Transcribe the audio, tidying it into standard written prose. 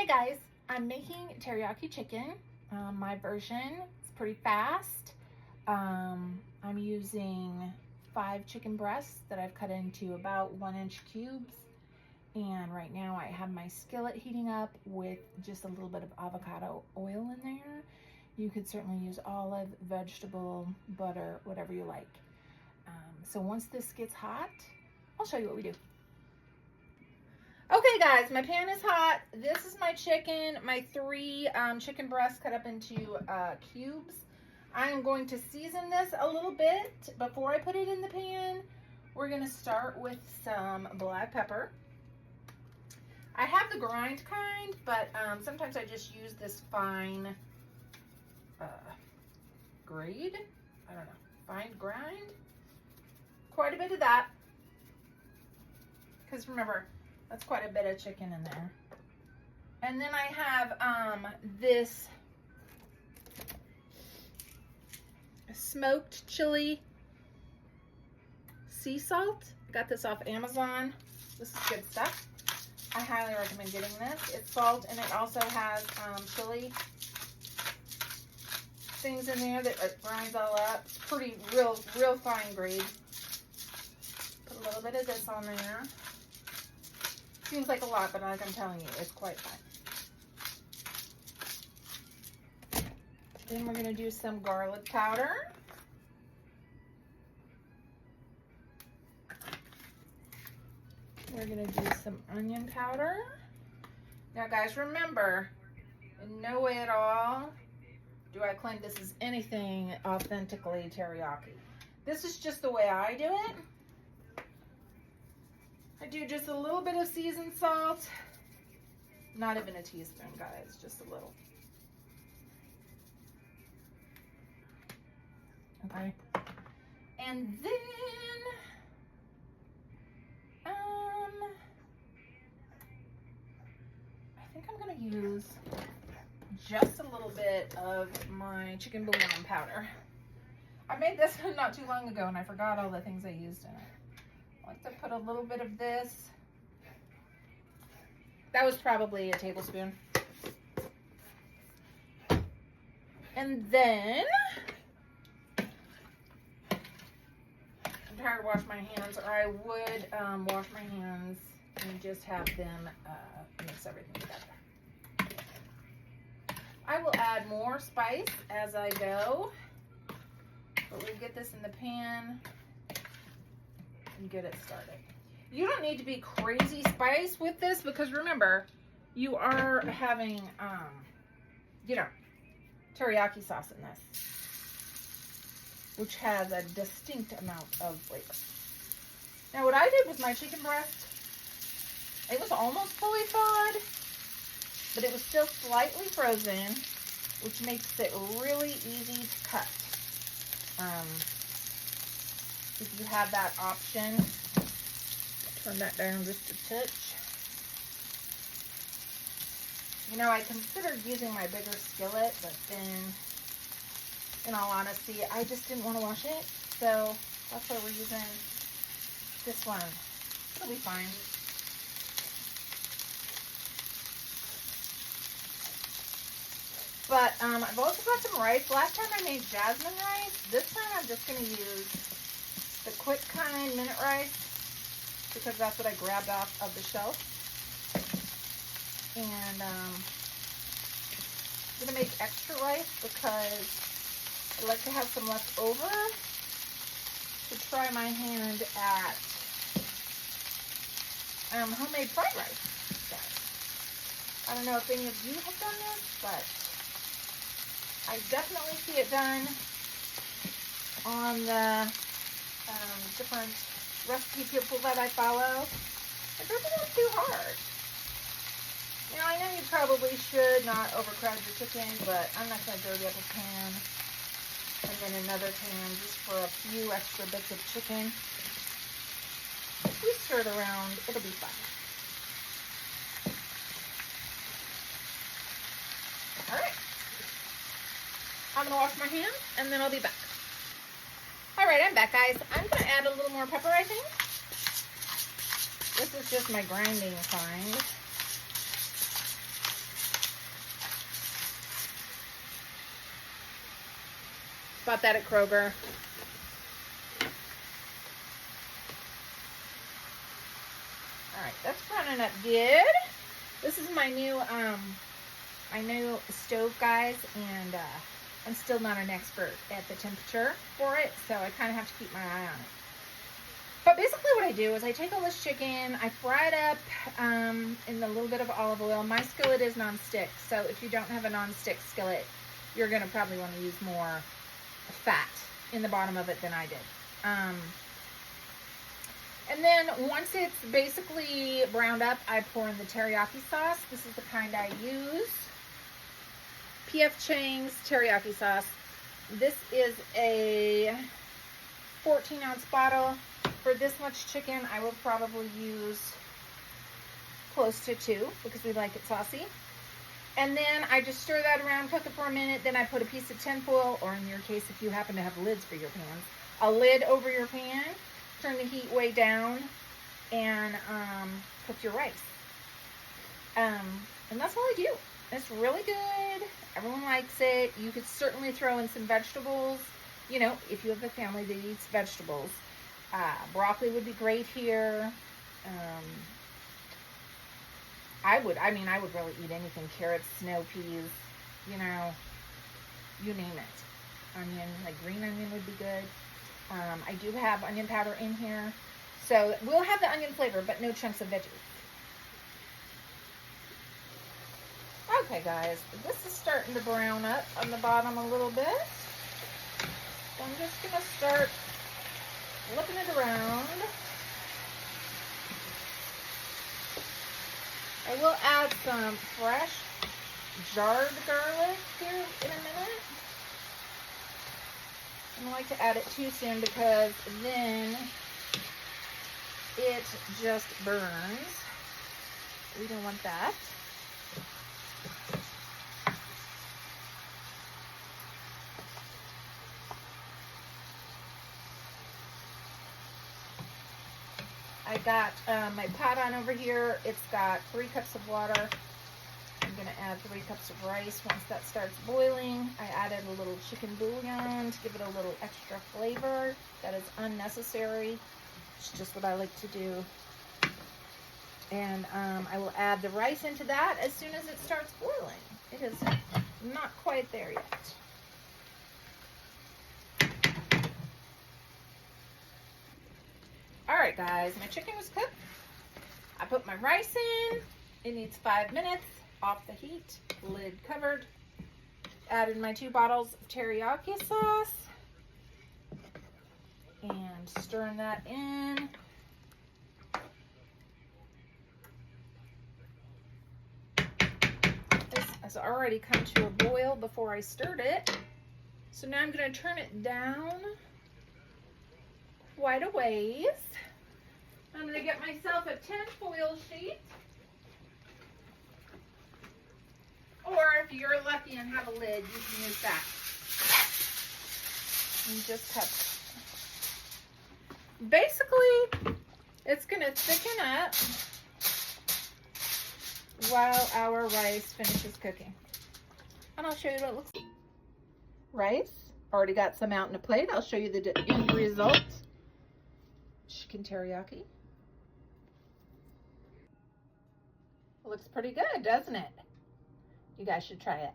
Hey guys, I'm making teriyaki chicken. My version is pretty fast. I'm using 5 chicken breasts that I've cut into about 1-inch cubes. And right now I have my skillet heating up with just a little bit of avocado oil in there. You could certainly use olive, vegetable, butter, whatever you like. So once this gets hot, I'll show you what we do. Okay guys, my pan is hot. This is my chicken, my 3 chicken breasts cut up into cubes. I am going to season this a little bit before I put it in the pan. We're gonna start with some black pepper. I have the grind kind, but sometimes I just use this fine grade. I don't know, fine grind. Quite a bit of that, because remember, that's quite a bit of chicken in there. And then I have this smoked chili sea salt. I got this off Amazon. This is good stuff. I highly recommend getting this. It's salt, and it also has chili things in there that it grinds all up. It's pretty real fine grade. Put a little bit of this on there. Seems like a lot, but like I'm telling you, it's quite fine. Then we're going to do some garlic powder. We're going to do some onion powder. Now guys, remember, in no way at all do I claim this is anything authentically teriyaki. This is just the way I do it. I do just a little bit of seasoned salt. Not even a teaspoon, guys, just a little. Okay. And then, I think I'm gonna use just a little bit of my chicken bouillon powder. I made this not too long ago and I forgot all the things I used in it. I like to put a little bit of this. That was probably a tablespoon. And then, I'm tired of washing my hands, or I would wash my hands and just have them mix everything together. I will add more spice as I go, but we'll get this in the pan and get it started. You don't need to be crazy spice with this, because remember, you are having, you know, teriyaki sauce in this, which has a distinct amount of flavor. Now what I did with my chicken breast, it was almost fully thawed, but it was still slightly frozen, which makes it really easy to cut. If you have that option, turn that down just a touch. You know, I considered using my bigger skillet, but then, in all honesty, I just didn't want to wash it. So that's why we're using this one. It'll be fine. But I've also got some rice. Last time I made jasmine rice. This time I'm just going to use the quick kind minute rice, because that's what I grabbed off of the shelf. And I'm going to make extra rice because I like to have some left over to try my hand at homemade fried rice. So, I don't know if any of you have done this, but I definitely see it done on the different recipe people that I follow. It doesn't look too hard. Now, I know you probably should not overcrowd your chicken, but I'm not going to dirty up a pan and then another pan just for a few extra bits of chicken. If we stir it around, it'll be fine. All right. I'm going to wash my hands, and then I'll be back. All right, I'm back, guys. I'm going to add a little more pepper, I think. This is just my grinding kind. Bought that at Kroger. All right, that's running up good. This is my new stove, guys, and I'm still not an expert at the temperature for it, so I kind of have to keep my eye on it. But basically what I do is I take all this chicken, I fry it up in a little bit of olive oil. My skillet is non-stick, so if you don't have a non-stick skillet, you're going to probably want to use more fat in the bottom of it than I did. And then once it's basically browned up, I pour in the teriyaki sauce. This is the kind I use. P.F. Chang's teriyaki sauce. This is a 14-ounce bottle. For this much chicken, I will probably use close to 2 because we like it saucy. And then I just stir that around, cook it for a minute. Then I put a piece of tin foil, or in your case, if you happen to have lids for your pans, a lid over your pan. Turn the heat way down and cook your rice. And that's all I do. It's really good. Everyone likes it. You could certainly throw in some vegetables. You know, if you have a family that eats vegetables. Broccoli would be great here. I would really eat anything. Carrots, snow peas, you know, you name it. Onion, like green onion would be good. I do have onion powder in here. So we'll have the onion flavor, but no chunks of veggies. Okay, guys, this is starting to brown up on the bottom a little bit. So I'm just going to start flipping it around. I will add some fresh jarred garlic here in a minute. I don't like to add it too soon because then it just burns. We don't want that. I got my pot on over here. It's got 3 cups of water. I'm going to add 3 cups of rice. Once that starts boiling, I added a little chicken bouillon to give it a little extra flavor. That is unnecessary. It's just what I like to do. And I will add the rice into that as soon as it starts boiling. It is not quite there yet. All right, guys, my chicken was cooked. I put my rice in. It needs 5 minutes. Off the heat, lid covered. Added my 2 bottles of teriyaki sauce and stirring that in. This has already come to a boil before I stirred it. So now I'm going to turn it down quite a ways. I'm going to get myself a tin foil sheet. Or if you're lucky and have a lid, you can use that. And just cover it. Basically, it's going to thicken up while our rice finishes cooking. And I'll show you what it looks like. Rice, already got some out in a plate. I'll show you the end result. Chicken teriyaki. It looks pretty good, doesn't it? You guys should try it.